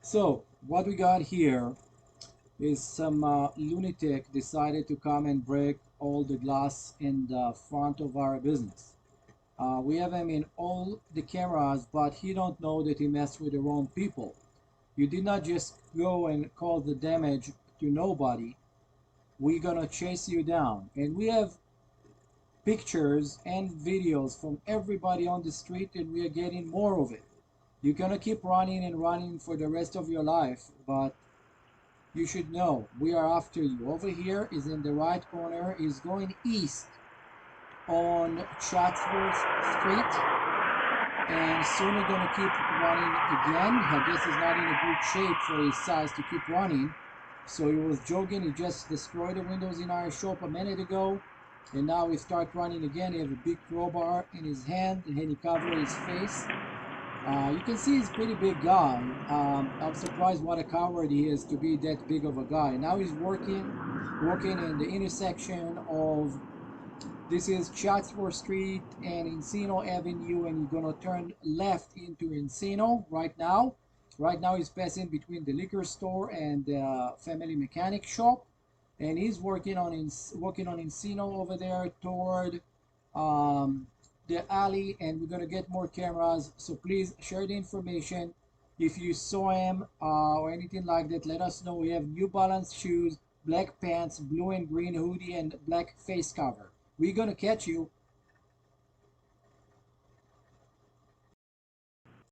So what we got here is some lunatic decided to come and break all the glass in the front of our business. We have him in all the cameras, but he don't know that he messed with the wrong people. You did not just go and cause the damage to nobody. We're gonna chase you down. And we have pictures and videos from everybody on the street, and we are getting more of it. You're gonna keep running and running for the rest of your life, but you should know we are after you. Over here is in the right corner, is going east on Chatsworth Street, and soon we're gonna keep running again. I guess he's not in a good shape for his size to keep running. So he was jogging, he just destroyed the windows in our shop a minute ago. And now he start running again. He have a big crowbar in his hand and he cover his face. You can see he's a pretty big guy. I'm surprised what a coward he is to be that big of a guy. Now he's working in the intersection of, this is Chatsworth Street and Encino Avenue, and you're gonna turn left into Encino right now. Right now he's passing between the liquor store and the family mechanic shop, and he's working on Encino over there toward um, the alley. And we're gonna get more cameras, so please share the information. If you saw him or anything like that, let us know. We have New Balance shoes, black pants, blue and green hoodie, and black face cover. We're gonna catch you.